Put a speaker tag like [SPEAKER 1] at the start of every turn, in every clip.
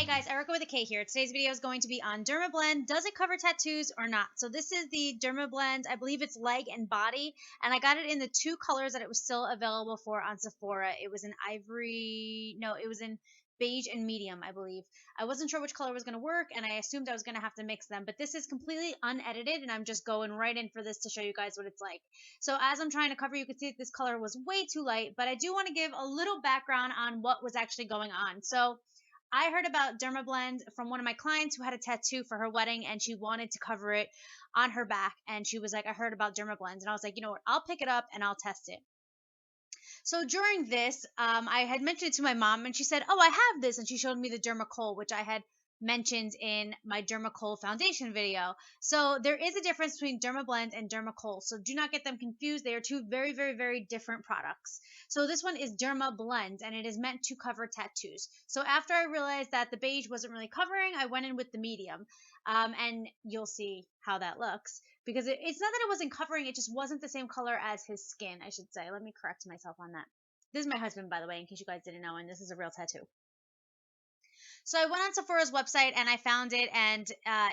[SPEAKER 1] Hey guys, Erica with a K here. Today's video is going to be on DermaBLEND. Does it cover tattoos or not? So this is the DermaBLEND, I believe it's leg and body, and I got it in the two colors that it was still available for on Sephora. It was in ivory, no, it was in beige and medium, I believe. I wasn't sure which color was going to work, and I assumed I was going to have to mix them, but this is completely unedited, and I'm just going right in for this to show you guys what it's like. So as I'm trying to cover, you can see that this color was way too light, but I do want to give a little background on what was actually going on. So I heard about DermaBLEND from one of my clients who had a tattoo for her wedding and she wanted to cover it on her back. And she was like, I heard about DermaBLEND. And I was like, you know what? I'll pick it up and I'll test it. So during this, I had mentioned it to my mom and she said, oh, I have this. And she showed me the DermaCoal, which I had mentioned in my DermaCoal foundation video. So there is a difference between DermaBLEND and DermaCoal. So do not get them confused. They are two very, very, very different products. So this one is DermaBLEND and it is meant to cover tattoos. So after I realized that the beige wasn't really covering, I went in with the medium. And you'll see how that looks because it's not that it wasn't covering, it just wasn't the same color as his skin, I should say. Let me correct myself on that. This is my husband, by the way, in case you guys didn't know, and this is a real tattoo. So I went on Sephora's website and I found it, and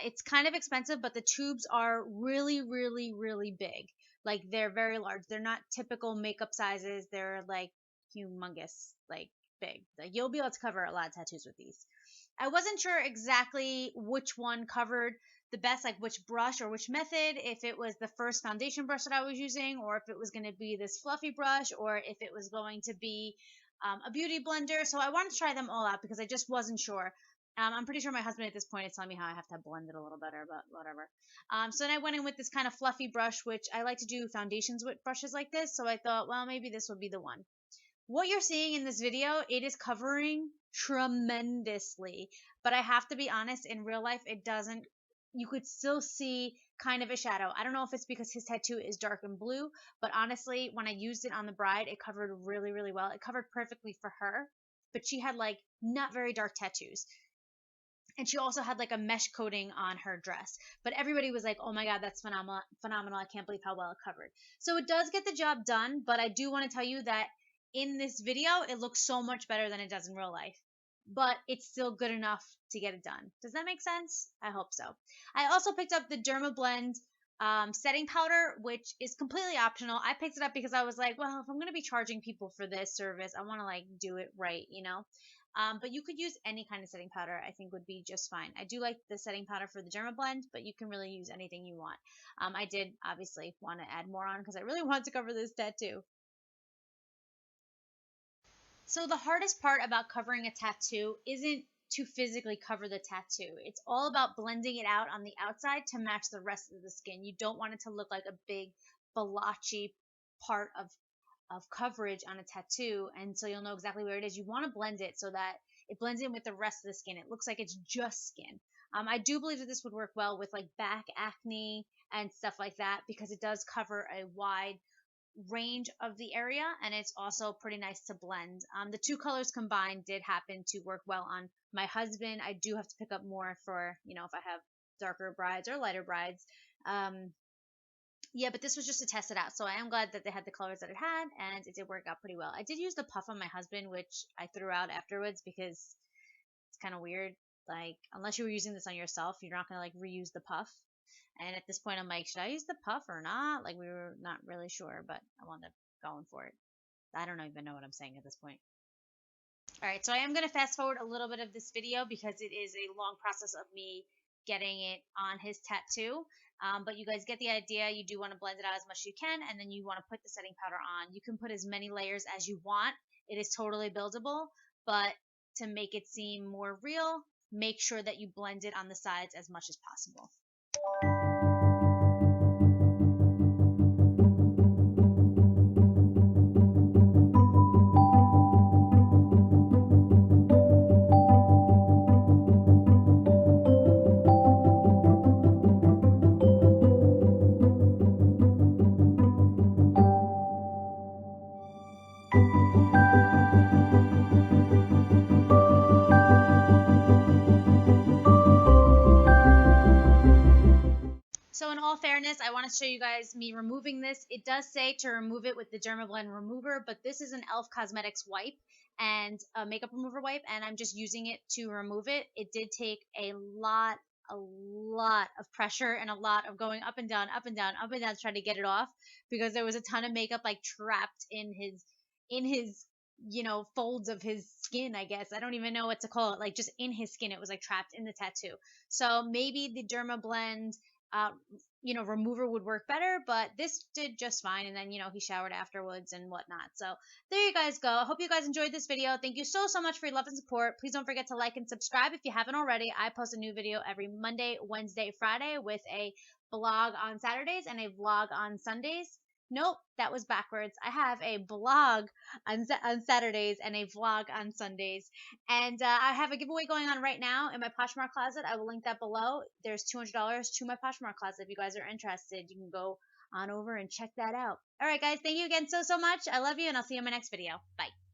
[SPEAKER 1] it's kind of expensive, but the tubes are really, really, really big. Like, they're very large. They're not typical makeup sizes. They're like humongous, like big. Like, you'll be able to cover a lot of tattoos with these. I wasn't sure exactly which one covered the best, like which brush or which method, if it was the first foundation brush that I was using, or if it was going to be this fluffy brush, or if it was going to be a beauty blender. So I wanted to try them all out because I just wasn't sure. I'm pretty sure my husband at this point is telling me how I have to blend it a little better, but whatever. So then I went in with this kind of fluffy brush, which I like to do foundations with brushes like this. So I thought, well, maybe this would be the one. What you're seeing in this video, it is covering tremendously. But I have to be honest, in real life, it doesn't. You could still see kind of a shadow. I don't know if it's because his tattoo is dark and blue, but honestly, when I used it on the bride, it covered really, really well. It covered perfectly for her, but she had like not very dark tattoos. And she also had like a mesh coating on her dress. But everybody was like, oh my God, that's phenomenal. I can't believe how well it covered. So it does get the job done, but I do want to tell you that in this video, it looks so much better than it does in real life. But it's still good enough to get it done. Does that make sense? I hope so. I also picked up the DermaBLEND setting powder, which is completely optional. I picked it up because I was like, well, if I'm going to be charging people for this service, I want to like do it right, you know? But you could use any kind of setting powder, I think would be just fine. I do like the setting powder for the DermaBLEND, but you can really use anything you want. I did obviously want to add more on because I really want to cover this tattoo. So the hardest part about covering a tattoo isn't to physically cover the tattoo. It's all about blending it out on the outside to match the rest of the skin. You don't want it to look like a big blotchy part of coverage on a tattoo, and so you'll know exactly where it is. You want to blend it so that it blends in with the rest of the skin. It looks like it's just skin. I do believe that this would work well with like back acne and stuff like that because it does cover a wide range of the area, and it's also pretty nice to blend. The two colors combined did happen to work well on my husband. I do have to pick up more for, you know, if I have darker brides or lighter brides. Yeah, but this was just to test it out. So I am glad that they had the colors that it had, and it did work out pretty well. I did use the puff on my husband, which I threw out afterwards because it's kind of weird. Like, unless you were using this on yourself, you're not going to like reuse the puff. And at this point, I'm like, should I use the puff or not? Like, we were not really sure, but I wound up going for it. I don't even know what I'm saying at this point. All right, so I am going to fast forward a little bit of this video because it is a long process of me getting it on his tattoo. But you guys get the idea. You do want to blend it out as much as you can, and then you want to put the setting powder on. You can put as many layers as you want. It is totally buildable, but to make it seem more real, make sure that you blend it on the sides as much as possible. So in all fairness, I want to show you guys me removing this. It does say to remove it with the DermaBLEND remover, but this is an e.l.f. Cosmetics wipe, and a makeup remover wipe, and I'm just using it to remove it. It did take a lot of pressure and a lot of going up and down, up and down, up and down to try to get it off, because there was a ton of makeup like trapped in his folds of his skin. I guess I don't even know what to call it, like just in his skin. It was like trapped in the tattoo. So maybe the DermaBLEND uh, remover would work better, but this did just fine. And then, he showered afterwards and whatnot. So there you guys go. I hope you guys enjoyed this video. Thank you so much for your love and support. Please don't forget to like and subscribe if you haven't already. I post a new video every Monday, Wednesday, Friday, with a blog on Saturdays and a vlog on Sundays. Nope, that was backwards. I have a blog on Saturdays and a vlog on Sundays. And I have a giveaway going on right now in my Poshmark closet. I will link that below. There's $200 to my Poshmark closet. If you guys are interested, you can go on over and check that out. All right, guys, thank you again so much. I love you, and I'll see you in my next video. Bye.